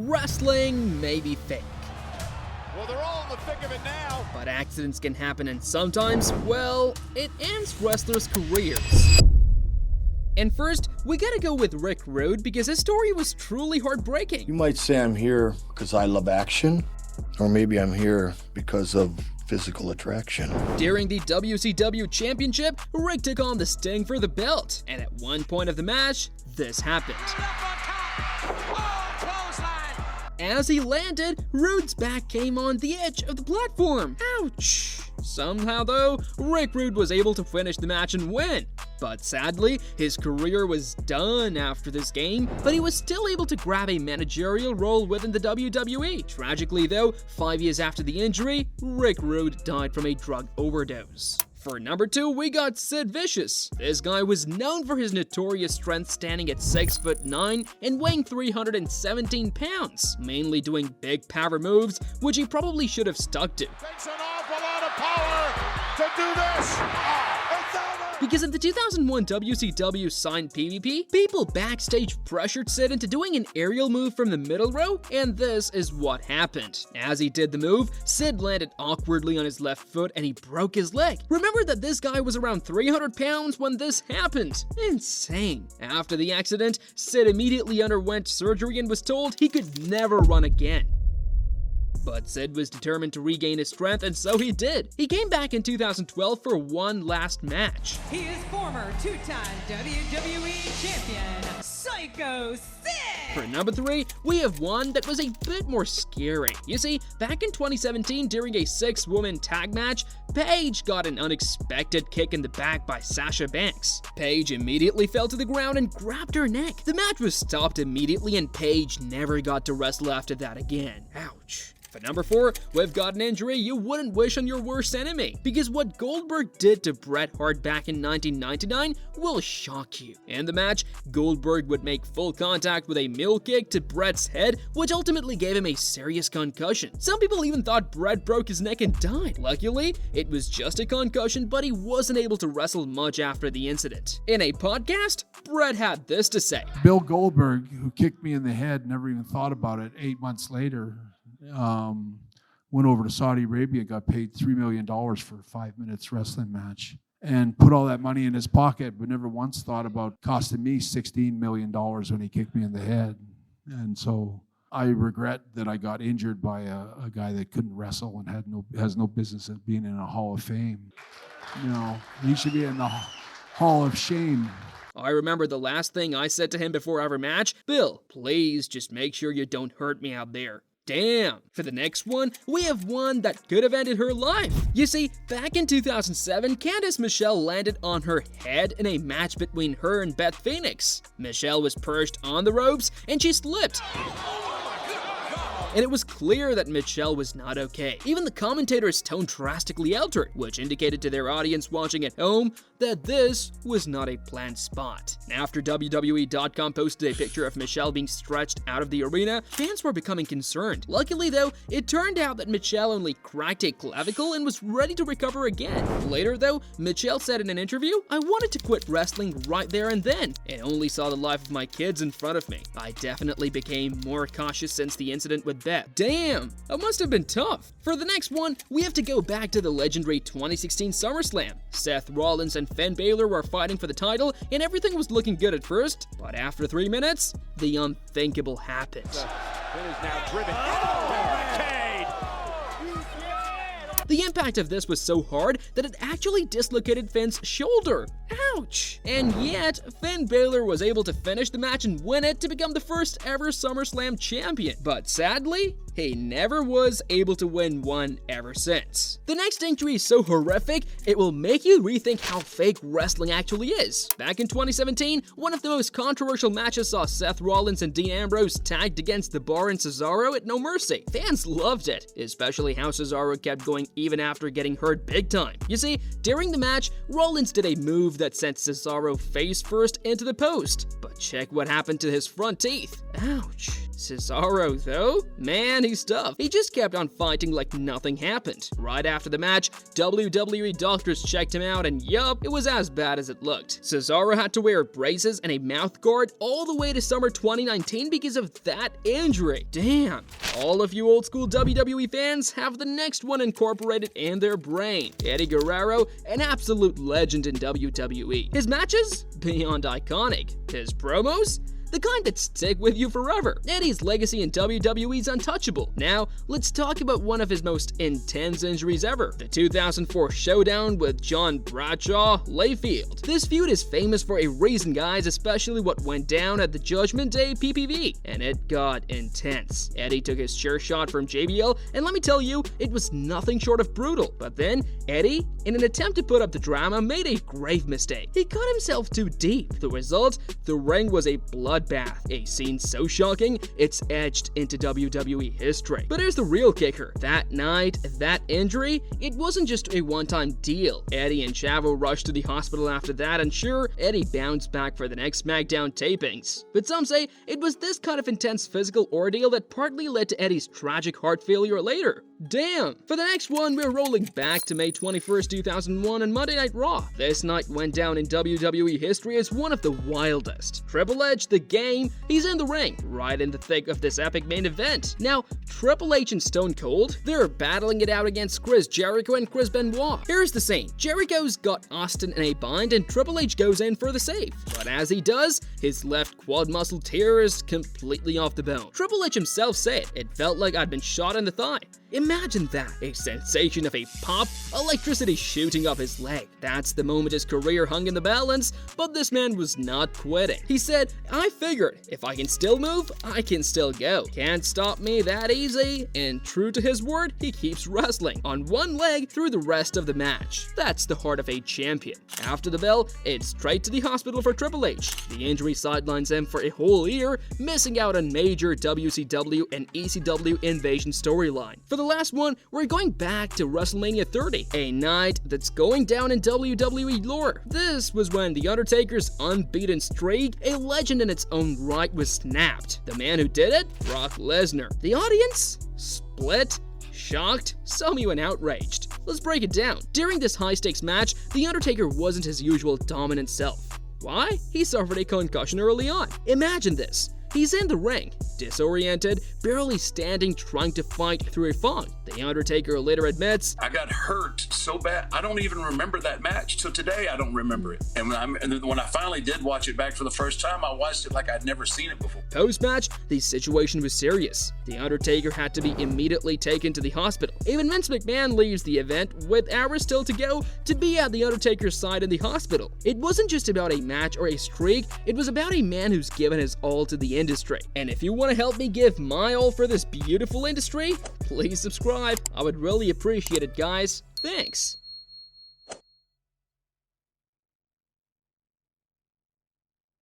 wrestling may be fake. Well, they're all in the thick of it now. But accidents can happen, and sometimes, well, it ends wrestlers' careers. And first, we gotta go with Rick Rude because his story was truly heartbreaking. You might say I'm here because I love action, or maybe I'm here because of physical attraction. During the WCW Championship, Rick took on the Sting for the belt, and at one point of the match, this happened. As he landed, Rude's back came on the edge of the platform. Ouch! Somehow though, Rick Rude was able to finish the match and win. But sadly, his career was done after this game, but he was still able to grab a managerial role within the WWE. Tragically though, 5 years after the injury, Rick Rude died from a drug overdose. For number 2, we got Sid Vicious. This guy was known for his notorious strength, standing at 6'9" and weighing 317 pounds, mainly doing big power moves, which he probably should have stuck to. Takes an awful lot of power to do this. Because of the 2001 WCW signed PvP, people backstage pressured Sid into doing an aerial move from the middle row, and this is what happened. As he did the move, Sid landed awkwardly on his left foot and he broke his leg. Remember that this guy was around 300 pounds when this happened. Insane. After the accident, Sid immediately underwent surgery and was told he could never run again. But Sid was determined to regain his strength, and so he did. He came back in 2012 for one last match. He is former two-time WWE Champion, Psycho Sid! For number 3, we have one that was a bit more scary. You see, back in 2017 during a 6-woman tag match, Paige got an unexpected kick in the back by Sasha Banks. Paige immediately fell to the ground and grabbed her neck. The match was stopped immediately and Paige never got to wrestle after that again. Ouch. For number 4, we've got an injury you wouldn't wish on your worst enemy, because what Goldberg did to Bret Hart back in 1999 will shock you. In the match, Goldberg would make full contact with a mule kick to Bret's head, which ultimately gave him a serious concussion. Some people even thought Bret broke his neck and died. Luckily, it was just a concussion, but he wasn't able to wrestle much after the incident. In a podcast, Bret had this to say. Bill Goldberg, who kicked me in the head, never even thought about it, 8 months later, went over to Saudi Arabia, got paid $3 million for a 5 minutes wrestling match, and put all that money in his pocket, but never once thought about costing me $16 million when he kicked me in the head. And so I regret that I got injured by a guy that couldn't wrestle and has no business of being in a Hall of Fame. You know, he should be in the Hall of Shame. I remember the last thing I said to him before our match, Bill, please just make sure you don't hurt me out there. Damn. For the next one, we have one that could have ended her life. You see, back in 2007, Candice Michelle landed on her head in a match between her and Beth Phoenix. Michelle was perched on the ropes and she slipped. And it was clear that Michelle was not okay. Even the commentator's tone drastically altered, which indicated to their audience watching at home that this was not a planned spot. After WWE.com posted a picture of Michelle being stretched out of the arena, fans were becoming concerned. Luckily though, it turned out that Michelle only cracked a clavicle and was ready to recover again. Later though, Michelle said in an interview, I wanted to quit wrestling right there and then, and only saw the life of my kids in front of me. I definitely became more cautious since the incident with Beth. Damn, that must have been tough. For the next one, we have to go back to the legendary 2016 SummerSlam. Seth Rollins and Finn Balor were fighting for the title, and everything was looking good at first, but after 3 minutes, the unthinkable happened. Finn is now driven into the barricade. The impact of this was so hard that it actually dislocated Finn's shoulder. Ouch! And yet, Finn Balor was able to finish the match and win it to become the first ever SummerSlam champion. But sadly, he never was able to win one ever since. The next injury is so horrific, it will make you rethink how fake wrestling actually is. Back in 2017, one of the most controversial matches saw Seth Rollins and Dean Ambrose tagged against The Bar and Cesaro at No Mercy. Fans loved it, especially how Cesaro kept going even after getting hurt big time. You see, during the match, Rollins did a move that sent Cesaro face first into the post, but check what happened to his front teeth. Ouch. Cesaro, though? Man, he's tough. He just kept on fighting like nothing happened. Right after the match, WWE doctors checked him out and yup, it was as bad as it looked. Cesaro had to wear braces and a mouth guard all the way to summer 2019 because of that injury. Damn. All of you old school WWE fans have the next one incorporated in their brain. Eddie Guerrero, an absolute legend in WWE. His matches? Beyond iconic. His promos? The kind that stick with you forever. Eddie's legacy in WWE's untouchable. Now, let's talk about one of his most intense injuries ever, the 2004 showdown with John Bradshaw Layfield. This feud is famous for a reason, guys, especially what went down at the Judgment Day PPV, and it got intense. Eddie took his chair shot from JBL, and let me tell you, it was nothing short of brutal. But then, Eddie, in an attempt to put up the drama, made a grave mistake. He cut himself too deep. The result? The ring was a bloodbath, a scene so shocking, it's etched into WWE history. But here's the real kicker. That night, that injury, it wasn't just a one-time deal. Eddie and Chavo rushed to the hospital after that, and sure, Eddie bounced back for the next SmackDown tapings. But some say it was this kind of intense physical ordeal that partly led to Eddie's tragic heart failure later. Damn! For the next one, we're rolling back to May 21st, 2001 on Monday Night Raw. This night went down in WWE history as one of the wildest. Triple H, the Game, he's in the ring, right in the thick of this epic main event. Now, Triple H and Stone Cold, they're battling it out against Chris Jericho and Chris Benoit. Here's the scene. Jericho's got Austin in a bind and Triple H goes in for the save. But as he does, his left quad muscle tears completely off the bone. Triple H himself said, "It felt like I'd been shot in the thigh." Imagine that, a sensation of a pop, electricity shooting up his leg. That's the moment his career hung in the balance, but this man was not quitting. He said, "I figured, if I can still move, I can still go. Can't stop me that easy," and true to his word, he keeps wrestling on one leg through the rest of the match. That's the heart of a champion. After the bell, it's straight to the hospital for Triple H. The injury sidelines him for a whole year, missing out on major WCW and ECW invasion storyline. For the last one, we're going back to WrestleMania 30, a night that's going down in WWE lore. This was when The Undertaker's unbeaten streak, a legend in its own right, was snapped. The man who did it? Brock Lesnar. The audience? Split? Shocked? Some even outraged. Let's break it down. During this high-stakes match, The Undertaker wasn't his usual dominant self. Why? He suffered a concussion early on. Imagine this. He's in the ring, disoriented, barely standing, trying to fight through a fog. The Undertaker later admits, "I got hurt so bad, I don't even remember that match. Till today, I don't remember it. And when I finally did watch it back for the first time, I watched it like I'd never seen it before." Post-match, the situation was serious. The Undertaker had to be immediately taken to the hospital. Even Vince McMahon leaves the event with hours still to go to be at the Undertaker's side in the hospital. It wasn't just about a match or a streak, it was about a man who's given his all to the industry. And if you want to help me give my all for this beautiful industry, please subscribe. I would really appreciate it, guys. Thanks.